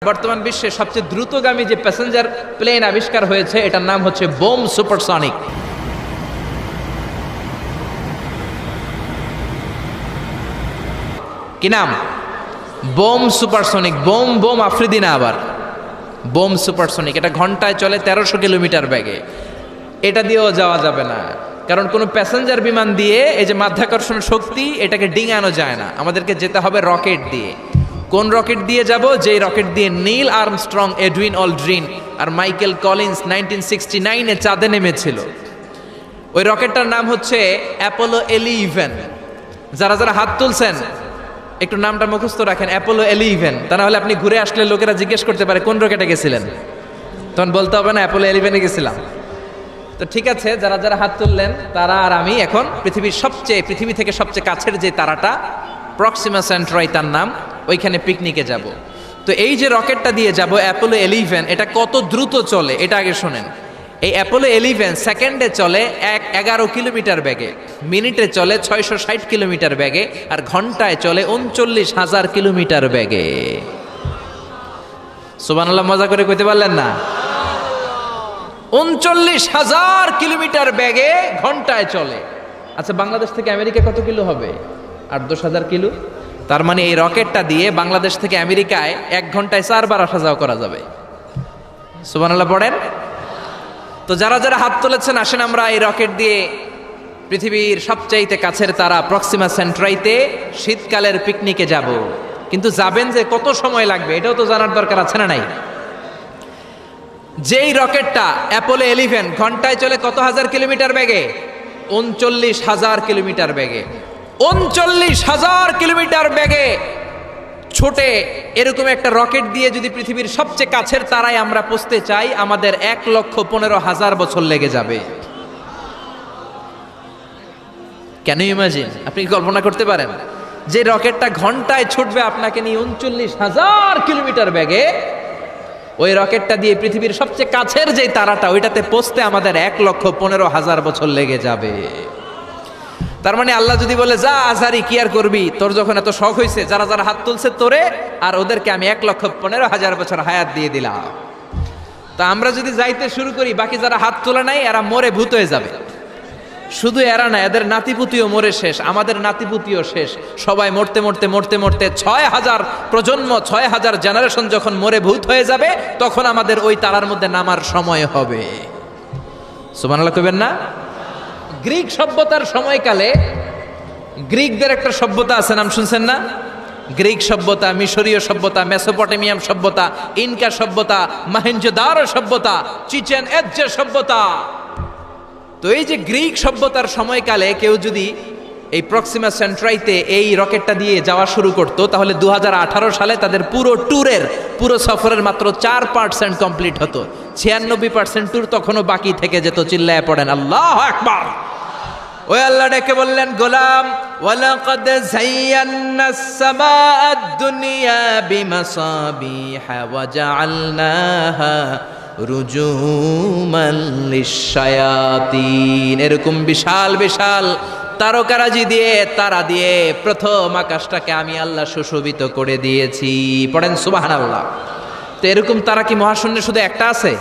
বর্তমান বিশ্বে সবচেয়ে দ্রুতগামী যে প্যাসেঞ্জার প্লেন আবিষ্কার হয়েছে এটার নাম হচ্ছে বোম সুপারসনিক। কি নাম? Bomb supersonic. Bomb bomb Afridi না, আবার বোম সুপারসনিক। এটা ঘন্টায় চলে 1300 কিলোমিটার বেগে। এটা দিয়েও যাওয়া যাবে না, কারণ কোনো প্যাসেঞ্জার বিমান দিয়ে এই যে মাধ্যাকর্ষণ শক্তি এটাকে ডিঙানো যায় না। আমাদেরকে যেতে হবে রকেট দিয়ে। কোন রকেট দিয়ে যাব? যেই রকেট দিয়ে নীল আর্মস্ট্রং, এডউইন অলড্রিন আর মাইকেল কলিন্স 1969-এ চাঁদে নেমেছিল। ওই রকেটটার নাম হচ্ছে অ্যাপোলো 11। যারা যারা হাত তুলছেন একটু নামটা মুখস্থ রাখেন, অ্যাপোলো 11। তা না হলে আপনি ঘুরে আসলে লোকেরা জিজ্ঞেস করতে পারে কোন রকেটে গেছিলেন, তখন বলতে হবে না অ্যাপোলো 11-এ গেছিলাম। তো ঠিক আছে, যারা যারা হাত তুললেন তারা আর আমি এখন পৃথিবী থেকে সবচেয়ে কাছের যে তারাটা প্রক্সিমা সেন্ট্রাই তার নাম, ওইখানে পিকনিকে যাব। তো এই যে রকেটটা দিয়ে যাব অ্যাপোলো 11, এটা কত দ্রুত চলে এটা আগে শোনেন। এই অ্যাপোলো 11 সেকেন্ডে চলে 11 কিলোমিটার বেগে, মিনিটে চলে 660 কিলোমিটার বেগে, আর ঘন্টায় চলে 39,000 কিলোমিটার বেগে। সুবহানাল্লাহ, মজা করে কইতে পারলেন না? 39,000 কিলোমিটার বেগে ঘন্টায় চলে। আচ্ছা, বাংলাদেশ থেকে আমেরিকা কত কিলো হবে? 8-10,000 কিলো। তার মানে এই রকেটটা দিয়ে বাংলাদেশ থেকে আমেরিকায় 1 ঘন্টায় 4 বার আসা যাওয়া করা যাবে। সুবহানাল্লাহ পড়েন। তো যারা যারা হাত তুলেছেন, আসেন আমরা এই রকেট দিয়ে পৃথিবীর সবচাইতে কাছের তারা প্রক্সিমা সেন্ট্রাইতে শীতকালের পিকনিকে যাব। কিন্তু যাবেন যে কত সময় লাগবে এটাও তো জানার দরকার আছে না নাই? যেই রকেটটা অ্যাপোলো 11 ঘন্টায় চলে কত হাজার কিলোমিটার বেগে? 39,000 কিলোমিটার বেগে। 39,000 কিলোমিটার বেগে ছোটে এরকম একটা রকেট দিয়ে যদি পৃথিবীর সবচেয়ে কাছের তারায় আমরা পৌঁছতে চাই, আমাদের 1,15,000 বছর লেগে যাবে। কেন ইমাজিন? আপনি কি কল্পনা করতে পারেন যে রকেটটা ঘন্টায় ছুটবে আপনাকে নিয়ে 39,000 কিলোমিটার বেগে? ওই রকেটটা দিয়ে পৃথিবীর সবচেয়ে কাছের যে তারাটা ওইটাতে পৌঁছতে আমাদের 1,15,000 বছর লেগে যাবে। তার মানে আল্লাহ যদি বলে যা আজারি কি আর করবি, তোর যখন এত শখ হয়েছে, যারা যারা হাত তুলছে তোরে আর ওদেরকে আমি 1,15,000 বছর হায়াত দিয়ে দিলাম। তা আমরা যদি যাইতে শুরু করি, বাকি যারা হাত তোলা নাই এরা মরে ভূত হয়ে যাবে। শুধু এরা না, এদের নাতিপুতিও মরে শেষ, আমাদের নাতিপুতিও শেষ। সবাই মরতে মরতে মরতে মরতে 6,000 প্রজন্ম, 6,000 জেনারেশন যখন মরে ভূত হয়ে যাবে, তখন আমাদের ওই তারার মধ্যে নামার সময় হবে। সুবহানাল্লাহ কইবেন না? গ্রিক সভ্যতার সময়কালে গ্রিকদের একটা সভ্যতা আছে, নাম শুনছেন না? গ্রিক সভ্যতা, মিশরীয় সভ্যতা, মেসোপটেমিয়াম সভ্যতা, ইনকা সভ্যতা, মহেঞ্জোদারো সভ্যতা, চিচেন ইৎজা সভ্যতা। তো এই যে গ্রিক সভ্যতার সময়কালে কেউ যদি এই প্রক্সিমা সেন্ট্রাইতে এই রকেটটা দিয়ে যাওয়া শুরু করতো, তাহলে 2018 সালে তাদের পুরো সফরের মাত্র 4% কমপ্লিট হতো। 96% ট্যুর তখনও বাকি থেকে যেত। চিল্লায় পড়েন আল্লাহু আকবার। ওই আল্লাহ ডেকে বললেন, গোলাম ওয়ালাকাদ যায়্যানাস সামাআদ দুনিয়া বিমাসাবিহা ওয়া জাআলনাহা রুজুমান লিশ-শায়াতিন। এরকম বিশাল বিশাল তারকারাজি দিয়ে, তারা দিয়ে প্রথম আকাশটাকে আমি আল্লাহ সুশোভিত করে দিয়েছি। পড়েন সুবহানাল্লাহ। তো এরকম তারা কি মহাশূন্যে শুধু একটা আছে?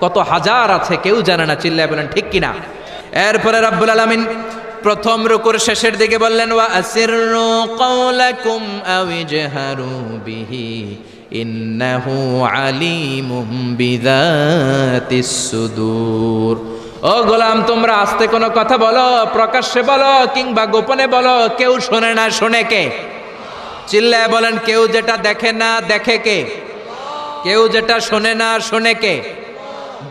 কত হাজার আছে কেউ জানে না। চিল্লায় বলেন ঠিক কিনা? এরপরে রাব্বুল আলামিন প্রথম রুকুর শেষের দিকে বললেন, ওয়া আসিররু কাওলাকুম আও ইজহারু বিহি ইন্নাহু আলিমুম বিযাতিস সুদূর। ও গোলাম, তোমরা আস্তে কোনো কথা বলো, প্রকাশ্যে বলো কিংবা গোপনে বলো, কেউ শোনে না, শোনে কে? চিল্লায় বলেন, কেউ যেটা দেখে না দেখে কে? কেউ যেটা শোনে না শোনে কে?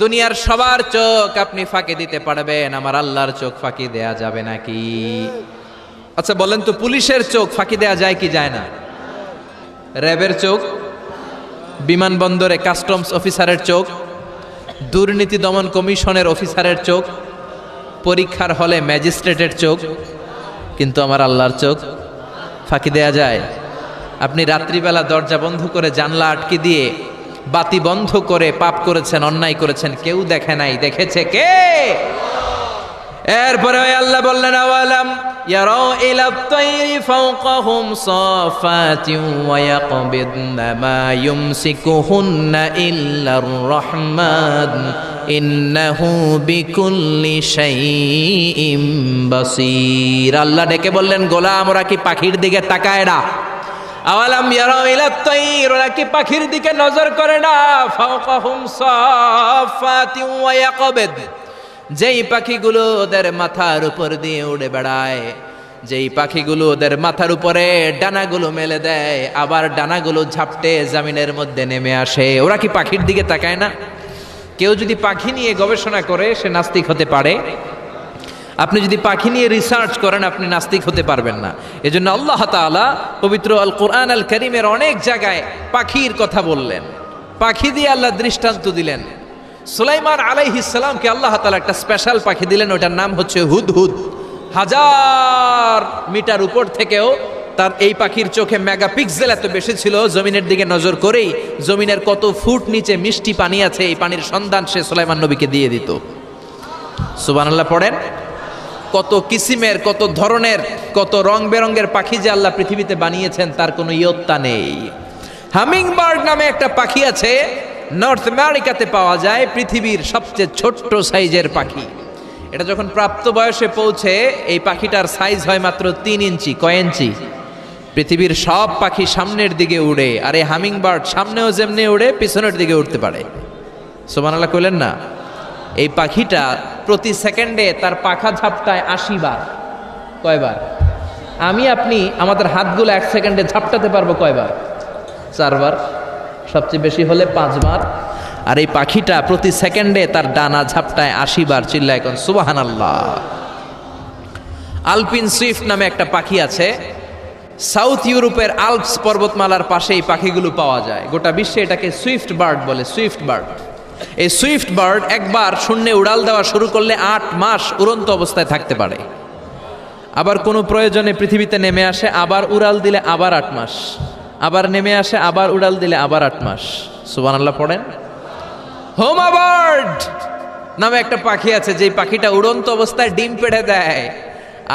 দুনিয়ার সবার চোখ আপনি ফাঁকি দিতে পারবেন, আমার আল্লাহর চোখ ফাঁকি দেয়া যাবে নাকি? আচ্ছা বলেন তো, পুলিশের চোখ ফাঁকি দেয়া যায় কি যায় না? র্যাবের চোখ, বিমানবন্দরে কাস্টমস অফিসারের চোখ, দুর্নীতি দমন কমিশনের অফিসারের চোখ, পরীক্ষার হলে ম্যাজিস্ট্রেটের চোখ, কিন্তু আমার আল্লাহর চোখ ফাঁকি দেয়া যায়? আপনি রাত্রিবেলা দরজা বন্ধ করে, জানলা আটকে দিয়ে, বাতি বন্ধ করে পাপ করেছেন, অন্যায় করেছেন, কেউ দেখে নাই, দেখেছে কে? এরপরে আল্লাহ বললেন আওয়ালাম ইয়ারাউ ইলা তাইরি ফাওকাহুম সাফাতিন ওয়া ইয়াকবিদনা মা ইউমসিকুহুন্না ইল্লার রহমান ইন্নাহু বিকুল্লি শাইইম বাসীর। আল্লাহ ডেকে বললেন গোলাম ওরা কি পাখির দিকে তাকায় না? আওয়ালাম ইয়ারাউ ইলা তাইর, ওরা কি পাখির দিকে নজর করে না? ফাওকাহুম সাফাতিন ওয়া ইয়াকবিদ, যেই পাখিগুলো ওদের মাথার উপর দিয়ে উড়ে বেড়ায়, যেই পাখিগুলো ওদের মাথার উপরে ডানাগুলো মেলে দেয়, আবার ডানাগুলো ঝাপটে জমিনের মধ্যে নেমে আসে, ওরা কি পাখির দিকে তাকায় না? কেউ যদি পাখি নিয়ে গবেষণা করে সে নাস্তিক হতে পারে। আপনি যদি পাখি নিয়ে রিসার্চ করেন আপনি নাস্তিক হতে পারবেন না। এজন্য আল্লাহ তাআলা পবিত্র আল কোরআন আল কারীমের অনেক জায়গায় পাখির কথা বললেন, পাখি দিয়ে আল্লাহ দৃষ্টান্ত দিলেন। সুলাইমান আলাইহিস সালামকে আল্লাহ তাআলা একটা স্পেশাল পাখি দিলেন, ওটার নাম হচ্ছে হুদহুদ। 1000 মিটার উপর থেকেও তার এই পাখির চোখে মেগাপিক্সেল এত বেশি ছিল, জমিনের দিকে নজর করেই জমিনের কত ফুট নিচে মিষ্টি পানি আছে এই পানির সন্ধান সে সুলাইমান নবীকে দিয়ে দিত। সুবহানাল্লাহ পড়েন। কত কিসিমের, কত ধরনের, কত রং বেরঙের পাখি যে আল্লাহ পৃথিবীতে বানিয়েছেন তার কোনো ইয়ত্তা নেই। হামিং বার্ড নামে একটা পাখি আছে, নর্থ আমেরিকাতে পাওয়া যায়, পৃথিবীর সবচেয়ে ছোট্ট সাইজের পাখি। এটা যখন প্রাপ্ত বয়সে পৌঁছে এই পাখিটার সাইজ হয় মাত্র 3 ইঞ্চি। কয় ইঞ্চি? পৃথিবীর সব পাখি সামনের দিকে উড়ে, আর এই হামিং বার্ড সামনেও যেমনি উড়ে পিছনের দিকে উঠতে পারে। সুবহানাল্লাহ কইলেন না? এই পাখিটা প্রতি সেকেন্ডে তার পাখা ঝাপটায় 80 বার। কয়বার? আমি আপনি আমাদের হাতগুলো 1 সেকেন্ডে ঝাপটাতে পারবো কয়বার? 4 বার, সবচেয়ে বেশি হলে 5 বার। আর এই পাখিটা প্রতি সেকেন্ডে তার ডানা ঝাপটায় 80 বার। চিল্লায় এখন সুবহানাল্লাহ। আলপিন সুইফট নামে একটা পাখি আছে, সাউথ ইউরোপের আল্পস পর্বতমালার পাশে এই পাখিগুলো পাওয়া যায়। গোটা বিশ্বে এটাকে সুইফট বার্ড বলে, সুইফট বার্ড। এই সুইফট বার্ড একবার শূন্যে উড়াল দেওয়া শুরু করলে 8 মাস উড়ন্ত অবস্থায় থাকতে পারে। আবার কোনো প্রয়োজনে পৃথিবীতে নেমে আসে, আবার উড়াল দিলে আবার 8 মাস, আবার নেমে আসে, আবার উড়াল দিলে আবার 8 মাস। সুবহানাল্লাহ পড়েন। হোমা বার্ড নামে একটা পাখি আছে, যে পাখিটা উড়ন্ত অবস্থায় ডিম পেড়ে দেয়,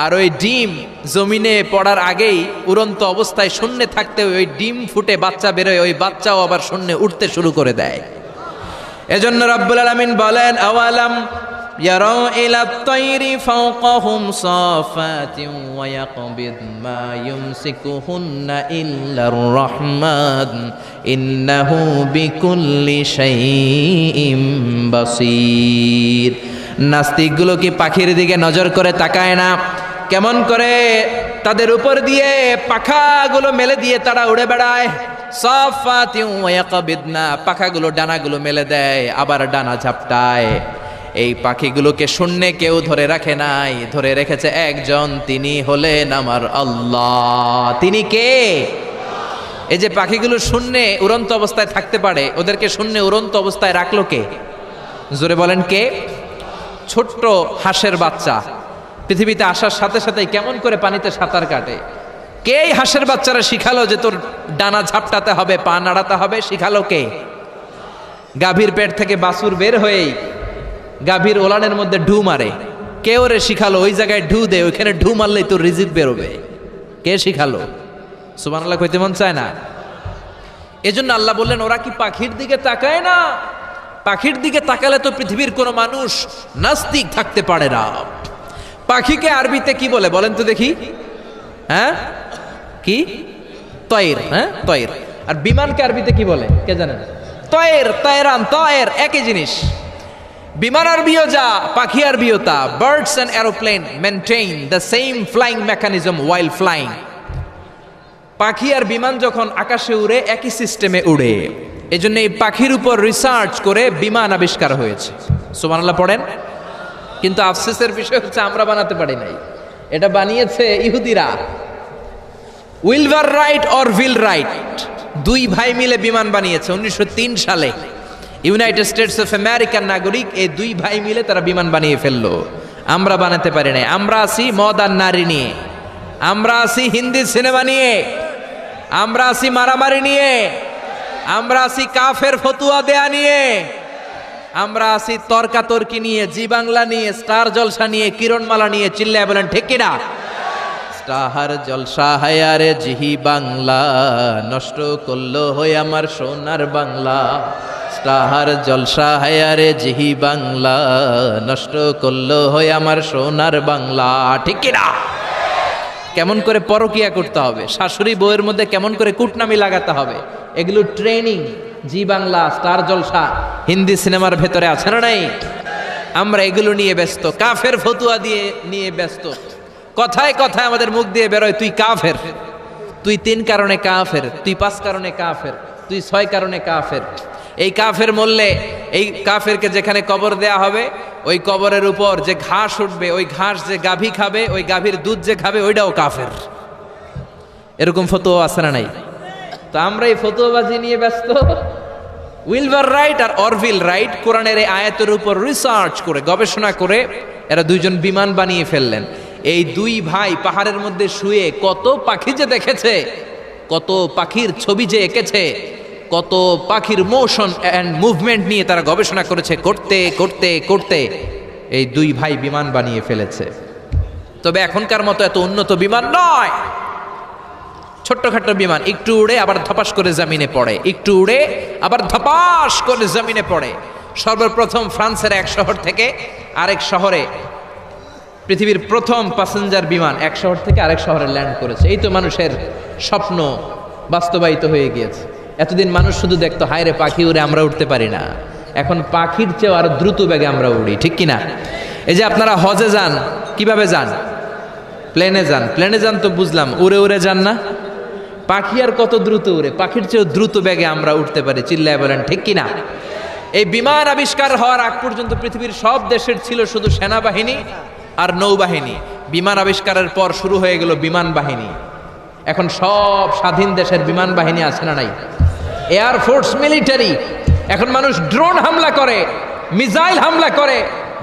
আর ওই ডিম জমিনে পড়ার আগেই উড়ন্ত অবস্থায় শূন্যে থাকতে ওই ডিম ফুটে বাচ্চা বেরোয়, ওই বাচ্চাও আবার শূন্যে উঠতে শুরু করে দেয়। এজন্য রব্বুল আলামিন বলেন আওয়ালাম ইয়ারাউ ইলা তাইরি ফাওকাহুম সাফাতিন ওয়া ইয়াকবিদ মা ইউমসিকুহুন্না ইল্লার রহমান ইন্নাহু বিকুল্লি শাইইম বাসীর। নাস্তিকগুলো কি পাখির দিকে নজর করে তাকায় না? কেমন করে তাদের উপর দিয়ে পাখাগুলো মেলে দিয়ে তারা উড়ে বেড়ায়। সাফাতিন ওয়া ইয়াকবিদনা, পাখাগুলো ডানাগুলো মেলে দেয়, আবার ডানা ঝাপটায়। এই পাখিগুলোকে শূন্যে কেউ ধরে রাখে নাই, ধরে রেখেছে একজন, তিনি হলেন আমার আল্লাহ। তিনি কে? এই যে পাখিগুলো শূন্যে উড়ন্ত অবস্থায় থাকতে পারে, ওদেরকে শূন্যে উড়ন্ত অবস্থায় রাখলো কে? জোরে বলেন কে? ছোট্ট হাঁসের বাচ্চা পৃথিবীতে আসার সাথে সাথেই কেমন করে পানিতে সাঁতার কাটে। কে এই হাঁসের বাচ্চারা শিখালো যে তোর ডানা ঝাপটাতে হবে, পা নাড়াতে হবে? শিখালো কে? গাভীর পেট থেকে বাছুর বের হয়েই গাভীর ওলানের মধ্যে ঢু মারে। কে ওরে শিখালো ওই জায়গায় ঢু দে, ওইখানে ঢু মারলেই তোর রিজিক বেরোবে? কে শিখালো? সুবহানাল্লাহ কইতে মন চায় না? এজন্য আল্লাহ বললেন ওরা কি পাখির দিকে তাকায় না? পাখির দিকে তাকালে তো পৃথিবীর কোনো মানুষ নাস্তিক থাকতে পারে না। পাখিকে আরবিতে কি বলে বলেন তো দেখি? হ্যাঁ, কি? তয়ের। হ্যাঁ, তয়ের। আর বিমানকে আরবিতে কি বলে কে জানেন? তয়ের, তয়রান, তয়ের একই জিনিস। বিমান আরবিও যা, পাখি আরবিও তা। Birds and aeroplane maintain the same flying mechanism while flying. পাখি আর বিমান যখন আকাশে উড়ে একই সিস্টেমে উড়ে। এজন্য এই পাখির উপর রিসার্চ করে বিমান আবিষ্কার হয়েছে। সুবহানাল্লাহ পড়েন। কিন্তু আফসোসের বিষয় হচ্ছে আমরা বানাতে পারি নাই, এটা বানিয়েছে ইহুদিরা। উইলভার রাইট অর উইল রাইট, দুই ভাই মিলে বিমান বানিয়েছে 1903 সালে। ইউনাইটেড স্টেটস অফ আমেরিকার নাগরিক এই দুই ভাই মিলে তারা বিমান বানিয়ে ফেললো। আমরা বানাতে পারি নাই। আমরা আছি মদ আর নারী নিয়ে, আমরা আছি হিন্দি সিনেমা নিয়ে, আমরা আছি মারামারি নিয়ে, আমরা আছি কাফের ফতুয়া দেয়া নিয়ে, আমরা আছি তর্কাতর্কি নিয়ে, জি বাংলা নিয়ে, স্টার জলসা নিয়ে, কিরণমালা নিয়ে। চিল্লায় বলেন ঠিক কিনা? স্টার জলসা হায়ারে জিহি বাংলা, নষ্ট করলো হয়ে আমার সোনার বাংলা। স্টার জলসা হায়ারে জিহি বাংলা, নষ্ট করলো হয়ে আমার সোনার বাংলা। ঠিক কিনা? কেমন করে পরকিয়া করতে হবে, শাশুড়ি বউয়ের মধ্যে কেমন করে কুটনামি লাগাতে হবে, এগুলো ট্রেনিং জি বাংলা, স্টার জলসা, হিন্দি সিনেমার ভেতরে আছে না নাই? আমরা এগুলো নিয়ে ব্যস্ত, কাফের ফতুয়া দিয়ে নিয়ে ব্যস্ত। কথায় কথায় আমাদের মুখ দিয়ে বেরোয় তুই কাফের, তুই 3 কারণে কাফের, তুই 5 কারণে কাফের, তুই 6 কারণে কাফের। এই কাফের মরলে, এই কাফেরকে যেখানে কবর দেয়া হবে, ওই কবরের উপর যে ঘাস উঠবে, ওই ঘাস যে গাভী খাবে, ওই গাভীর দুধ যে খাবে, ওইটাও কাফের। এরকম ফতোয়া আছে না নাই? তো আমরা এই ফতোয়াবাজি নিয়ে ব্যস্ত। উইলবার রাইট আর অরভিল রাইট কোরআনের এই আয়াতের উপর রিসার্চ করে, গবেষণা করে এরা 2জন বিমান বানিয়ে ফেললেন। এই 2 ভাই পাহাড়ের মধ্যে শুয়ে কত পাখি যে দেখেছে, কত পাখির ছবি যে এঁকেছে, কত পাখির মোশন অ্যান্ড মুভমেন্ট নিয়ে তারা গবেষণা করেছে। করতে করতে করতে এই 2 ভাই বিমান বানিয়ে ফেলেছে। তবে এখনকার মতো এত উন্নত বিমান নয়, ছোট্টখাট্ট বিমান, একটু উড়ে আবার ধপাস করে জমিনে পড়ে, একটু উড়ে আবার ধপাস করে জমিনে পড়ে। সর্বপ্রথম ফ্রান্সের এক শহর থেকে আরেক শহরে, পৃথিবীর প্রথম প্যাসেঞ্জার বিমান এক শহর থেকে আরেক শহরে ল্যান্ড করেছে। এই তো মানুষের স্বপ্ন বাস্তবায়িত হয়ে গিয়েছে। এতদিন মানুষ শুধু দেখতো হায় রে পাখি উড়ে, আমরা উঠতে পারি না। এখন পাখির চেয়েও আরো দ্রুত বেগে আমরা উড়ি। ঠিক কিনা? এই যে আপনারা হজে যান, কিভাবে যান? প্লেনে যান। প্লেনে যান তো বুঝলাম, উড়ে উড়ে যান না? পাখি আর কত দ্রুত উড়ে, পাখির চেয়েও দ্রুত বেগে আমরা উঠতে পারি। চিল্লায় বলেন ঠিক কিনা? এই বিমান আবিষ্কার হওয়ার আগ পর্যন্ত পৃথিবীর সব দেশের ছিল শুধু সেনাবাহিনী আর নৌবাহিনী। বিমান আবিষ্কারের পর শুরু হয়ে গেল বিমান বাহিনী। এখন সব স্বাধীন দেশের বিমান বাহিনী আছে না নাই? Air force, military. এখন মানুষ ড্রোন হামলা করে, মিসাইল হামলা করে,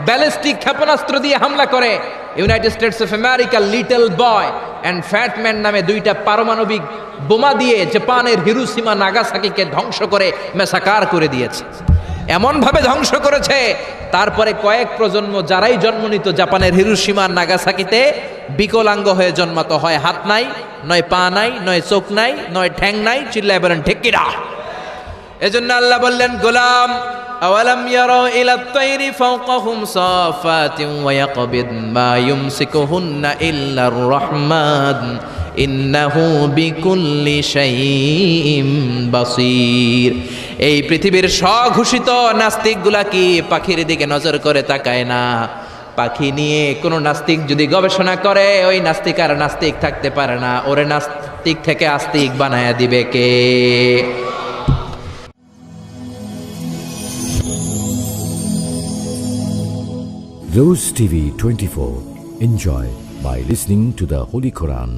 ব্যালিস্টিক ক্ষেপণাস্ত্র দিয়ে হামলা করে। United states of America little boy and fat man নামে 2টা পারমাণবিক বোমা দিয়ে জাপানের হিরোশিমা নাগাসাকিকে ধ্বংস করে মেসাকার করে দিয়েছে। এমনভাবে ধ্বংস করেছে, তারপরে কয়েক প্রজন্ম যারাই জন্ম নিত জাপানের হিরোশিমা নাগাসাকিতে, বিকলাঙ্গ হয়ে জন্মাতো। হয় হাত নাই, নয় পা নাই, নয় চোখ নাই, নয় ঠ্যাং নাই। চিল্লায় বলেন ঠিক কিনা? এজন্য আল্লাহ বললেন, গোলাম আওয়ালাম ইয়ারাউ ইলা তাইরি ফাওকাহুম সাফাতিন ওয়া ইয়াকবিদ মা ইউমসিকুহুন্না ইল্লার রহমান ইন্নাহু বিকুল্লি শাইইন বাসীর। এই পৃথিবীর স্বঘোষিত নাস্তিকগুলা কি পাখির দিকে নজর করে তাকায় না? পাখি নিয়ে কোনো নাস্তিক যদি গবেষণা করে, ওই নাস্তিক আর নাস্তিক থাকতে পারে না। ওরে নাস্তিক থেকে আস্তিক বানায়া দিবে কে? Rose TV 24. Enjoy by listening to the Holy Quran.